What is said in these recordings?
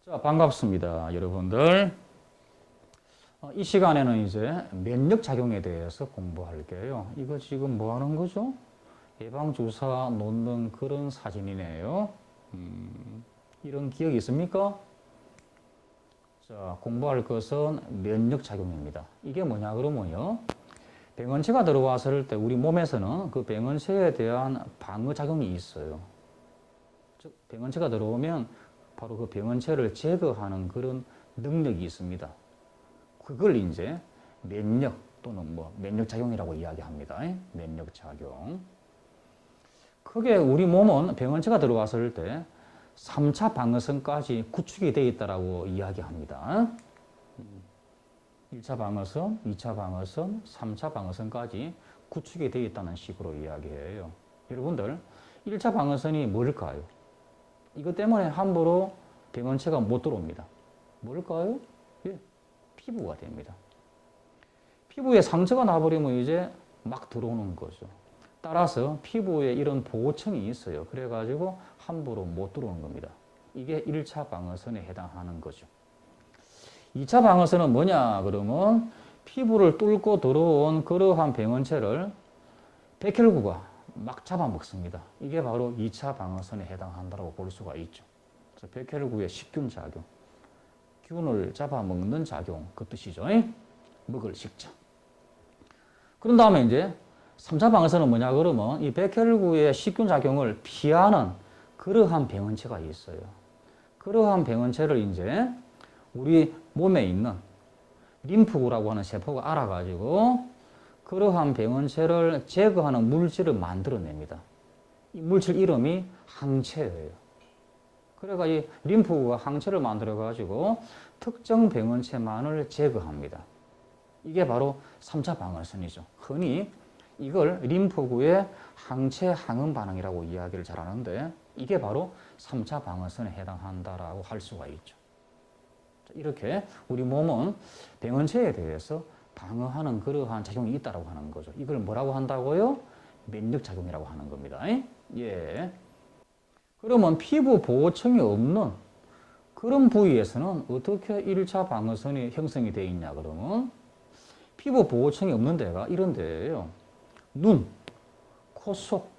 자, 반갑습니다, 여러분들. 이 시간에는 이제 면역작용에 대해서 공부할게요. 이거 지금 뭐 하는 거죠? 예방주사 놓는 그런 사진이네요. 이런 기억이 있습니까? 자, 공부할 것은 면역작용입니다. 이게 뭐냐 그러면요. 병원체가 들어왔을 때 우리 몸에서는 그 병원체에 대한 방어작용이 있어요. 즉, 병원체가 들어오면 바로 그 병원체를 제거하는 그런 능력이 있습니다. 그걸 이제 면역 또는 면역작용이라고 이야기합니다. 면역작용. 크게 우리 몸은 병원체가 들어왔을 때 3차 방어선까지 구축이 되어 있다고 이야기합니다. 1차 방어선, 2차 방어선, 3차 방어선까지 구축이 되어 있다는 식으로 이야기해요. 여러분들, 1차 방어선이 뭘까요? 이것 때문에 함부로 병원체가 못 들어옵니다. 뭘까요? 예, 피부가 됩니다. 피부에 상처가 나버리면 이제 막 들어오는 거죠. 따라서 피부에 이런 보호층이 있어요. 그래가지고 함부로 못 들어오는 겁니다. 이게 1차 방어선에 해당하는 거죠. 2차 방어선은 뭐냐 그러면 피부를 뚫고 들어온 그러한 병원체를 백혈구가 막 잡아먹습니다. 이게 바로 2차 방어선에 해당한다고 볼 수가 있죠. 그래서 백혈구의 식균 작용, 균을 잡아먹는 작용, 그 뜻이죠. 먹을 식자. 그런 다음에 이제 3차 방어선은 뭐냐 그러면 이 백혈구의 식균 작용을 피하는 그러한 병원체가 있어요. 그러한 병원체를 이제 우리 몸에 있는 림프구라고 하는 세포가 알아가지고 그러한 병원체를 제거하는 물질을 만들어냅니다. 이 물질 이름이 항체예요. 그래가 이 림프구가 항체를 만들어가지고 특정 병원체만을 제거합니다. 이게 바로 3차 방어선이죠. 흔히 이걸 림프구의 항체 항응 반응이라고 이야기를 잘 하는데 이게 바로 3차 방어선에 해당한다라고 할 수가 있죠. 이렇게 우리 몸은 병원체에 대해서 방어하는 그러한 작용이 있다고 하는 거죠. 이걸 뭐라고 한다고요? 면역작용이라고 하는 겁니다. 예. 그러면 피부 보호층이 없는 그런 부위에서는 어떻게 1차 방어선이 형성이 되어 있냐 그러면 피부 보호층이 없는 데가 이런 데예요. 눈, 코 속,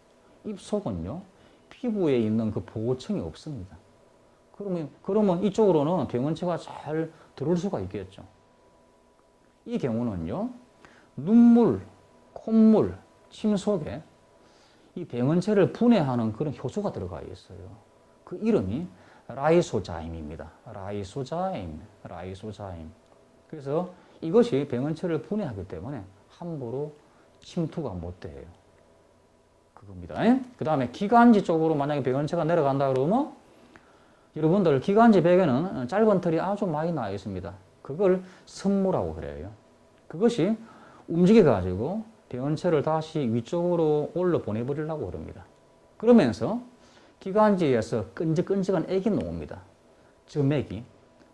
입 속은요. 피부에 있는 그 보호층이 없습니다. 그러면 이쪽으로는 병원체가 잘 들어올 수가 있겠죠. 이 경우는요, 눈물, 콧물, 침 속에 이 병원체를 분해하는 그런 효소가 들어가 있어요. 그 이름이 라이소자임입니다. 라이소자임. 그래서 이것이 병원체를 분해하기 때문에 함부로 침투가 못 돼요. 그겁니다. 그 다음에 기관지 쪽으로 만약에 병원체가 내려간다 그러면 여러분들 기관지 벽에는 짧은 털이 아주 많이 나 있습니다. 그걸 선무라고 그래요. 그것이 움직여가지고 병원체를 다시 위쪽으로 올려 보내버리려고 그럽니다. 그러면서 기관지에서 끈적끈적한 액이 나옵니다. 점액이.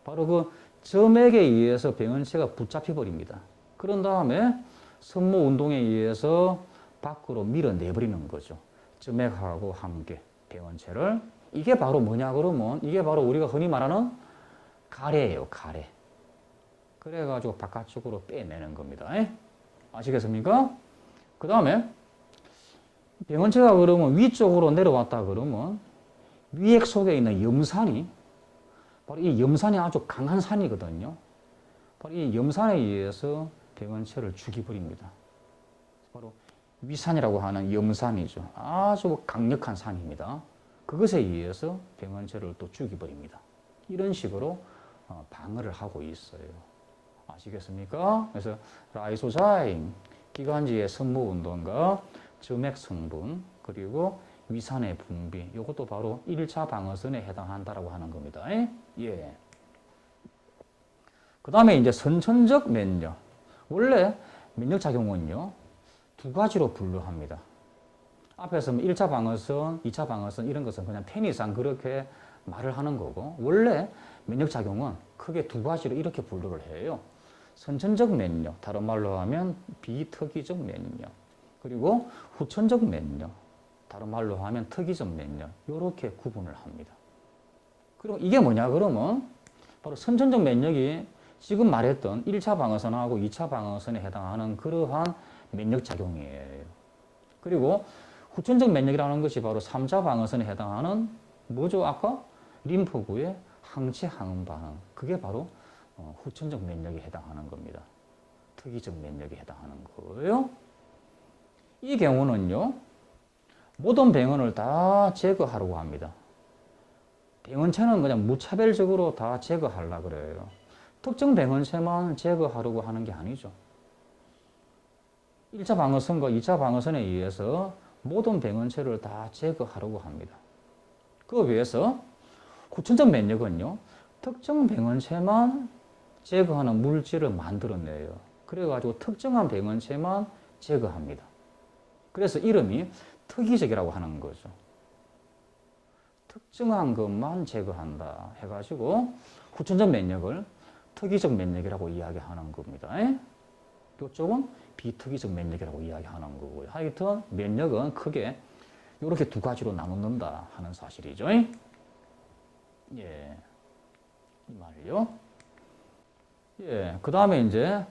바로 그 점액에 의해서 병원체가 붙잡혀 버립니다. 그런 다음에 선무 운동에 의해서 밖으로 밀어내버리는 거죠. 점액하고 함께 병원체를. 이게 바로 뭐냐 그러면 이게 바로 우리가 흔히 말하는 가래예요. 가래. 그래가지고 바깥쪽으로 빼내는 겁니다. 아시겠습니까? 그 다음에 병원체가 그러면 위쪽으로 내려왔다 그러면 위액 속에 있는 염산이 바로 이 염산이 아주 강한 산이거든요. 바로 이 염산에 의해서 병원체를 죽여버립니다. 바로 위산이라고 하는 염산이죠. 아주 강력한 산입니다. 그것에 의해서 병원체를 또 죽여버립니다. 이런 식으로 방어를 하고 있어요. 아시겠습니까? 그래서 라이소자임, 기관지의 선무 운동과 점액 성분, 그리고 위산의 분비, 이것도 바로 1차 방어선에 해당한다라고 하는 겁니다. 예. 그 다음에 이제 선천적 면역. 원래 면역작용은요, 두 가지로 분류합니다. 앞에서 1차 방어선, 2차 방어선 이런 것은 그냥 편의상 그렇게 말을 하는 거고 원래 면역작용은 크게 두 가지로 이렇게 분류를 해요. 선천적 면역, 다른 말로 하면 비특이적 면역, 그리고 후천적 면역, 다른 말로 하면 특이적 면역 이렇게 구분을 합니다. 그럼 이게 뭐냐 그러면 바로 선천적 면역이 지금 말했던 1차 방어선하고 2차 방어선에 해당하는 그러한 면역 작용이에요. 그리고 후천적 면역이라는 것이 바로 3차 방어선에 해당하는 뭐죠? 아까 림프구의 항체 항음 반응. 그게 바로 후천적 면역에 해당하는 겁니다. 특이적 면역에 해당하는 거예요. 이 경우는요, 모든 병원을 다 제거하려고 합니다. 병원체는 그냥 무차별적으로 다 제거하려고 그래요. 특정 병원체만 제거하려고 하는 게 아니죠. 1차 방어선과 2차 방어선에 의해서 모든 병원체를 다 제거하려고 합니다. 그에 비해서 후천적 면역은요, 특정 병원체만 제거하는 물질을 만들어내요. 그래가지고 특정한 병원체만 제거합니다. 그래서 이름이 특이적이라고 하는 거죠. 특정한 것만 제거한다 해가지고 후천적 면역을 특이적 면역이라고 이야기하는 겁니다. 이쪽은 비특이적 면역이라고 이야기하는 거고요. 하여튼 면역은 크게 이렇게 두 가지로 나눈다 하는 사실이죠. 예, 이 말이요. 예, 그 다음에 이제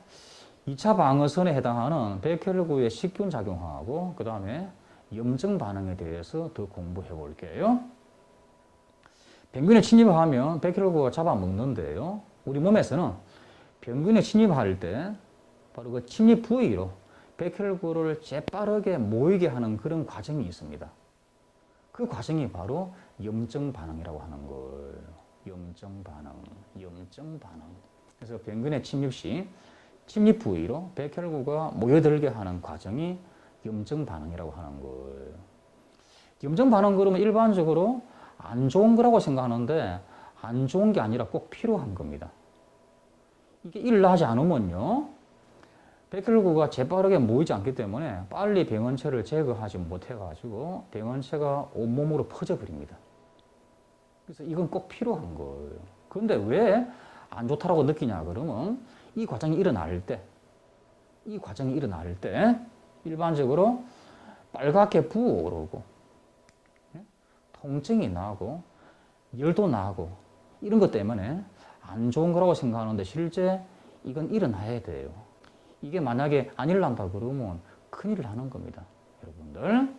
2차 방어선에 해당하는 백혈구의 식균 작용하고 그 다음에 염증 반응에 대해서 더 공부해 볼게요. 병균에 침입하면 백혈구가 잡아먹는데요. 우리 몸에서는 병균에 침입할 때 바로 그 침입 부위로 백혈구를 재빠르게 모이게 하는 그런 과정이 있습니다. 그 과정이 바로 염증 반응이라고 하는 거예요. 염증 반응, 염증 반응. 그래서 병균의 침입 시 침입 부위로 백혈구가 모여들게 하는 과정이 염증 반응이라고 하는 거예요. 염증 반응 그러면 일반적으로 안 좋은 거라고 생각하는데 안 좋은 게 아니라 꼭 필요한 겁니다. 이게 일어나지 않으면요, 백혈구가 재빠르게 모이지 않기 때문에 빨리 병원체를 제거하지 못해가지고 병원체가 온몸으로 퍼져버립니다. 그래서 이건 꼭 필요한 거예요. 그런데 왜 안 좋다라고 느끼냐 그러면 이 과정이 일어날 때 일반적으로 빨갛게 부어오르고 통증이 나고 열도 나고 이런 것 때문에 안 좋은 거라고 생각하는데 실제 이건 일어나야 돼요. 이게 만약에 안 일어난다 그러면 큰일 나는 겁니다. 여러분들.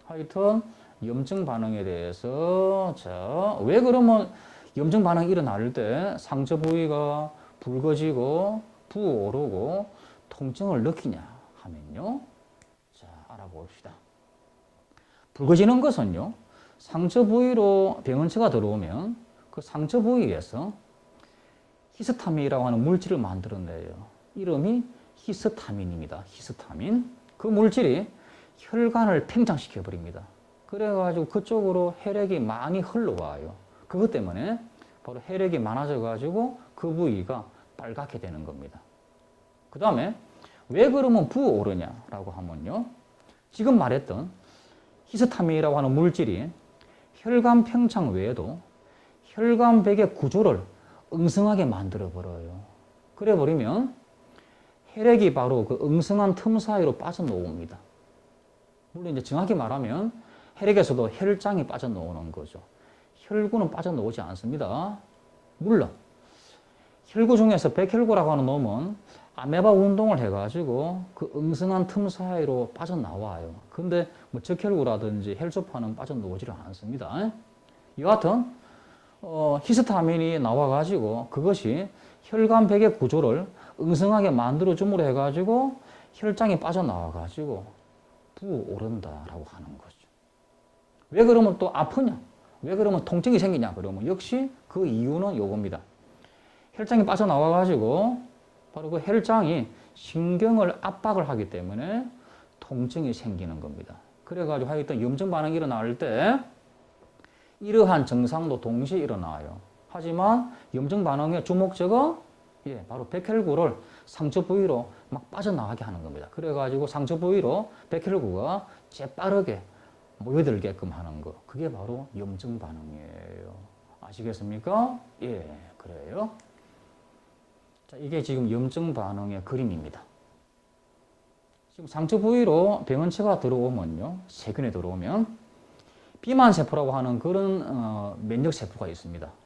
하여튼 염증 반응에 대해서 자, 왜 그러면 염증 반응이 일어날 때 상처 부위가 붉어지고 부어오르고 통증을 느끼냐 하면요. 자, 알아봅시다. 붉어지는 것은요, 상처 부위로 병원체가 들어오면 그 상처 부위에서 히스타민이라고 하는 물질을 만들어내요. 이름이 히스타민입니다. 히스타민. 그 물질이 혈관을 팽창시켜 버립니다. 그래가지고 그쪽으로 혈액이 많이 흘러와요. 그것 때문에 바로 혈액이 많아져가지고 그 부위가 빨갛게 되는 겁니다. 그 다음에 왜 그러면 부어오르냐라고 하면요, 지금 말했던 히스타민이라고 하는 물질이 혈관 팽창 외에도 혈관벽의 구조를 엉성하게 만들어버려요. 그래버리면 혈액이 바로 그 엉성한 틈 사이로 빠져나옵니다. 물론 이제 정확히 말하면 혈액에서도 혈장이 빠져나오는 거죠. 혈구는 빠져나오지 않습니다. 물론 혈구 중에서 백혈구라고 하는 놈은 아메바 운동을 해가지고 그 엉성한 틈 사이로 빠져나와요. 근데 뭐 적혈구라든지 혈소판은 빠져나오지를 않습니다. 여하튼 히스타민이 나와가지고 그것이 혈관벽의 구조를 엉성하게 만들어줌으로 해가지고 혈장이 빠져나와가지고 부어오른다라고 하는 거죠. 왜 그러면 또 아프냐? 왜 그러면 통증이 생기냐? 그러면 역시 그 이유는 요겁니다. 혈장이 빠져나와가지고 바로 그 혈장이 신경을 압박을 하기 때문에 통증이 생기는 겁니다. 그래가지고 하여튼 염증 반응이 일어날 때 이러한 증상도 동시에 일어나요. 하지만 염증 반응의 주 목적은 바로 백혈구를 상처 부위로 막 빠져나가게 하는 겁니다. 그래가지고 상처 부위로 백혈구가 재빠르게 모여들게끔 하는 거. 그게 바로 염증 반응이에요. 아시겠습니까? 예, 그래요. 자, 이게 지금 염증 반응의 그림입니다. 지금 상처 부위로 병원체가 들어오면요, 세균에 들어오면 비만세포라고 하는 그런 면역세포가 있습니다.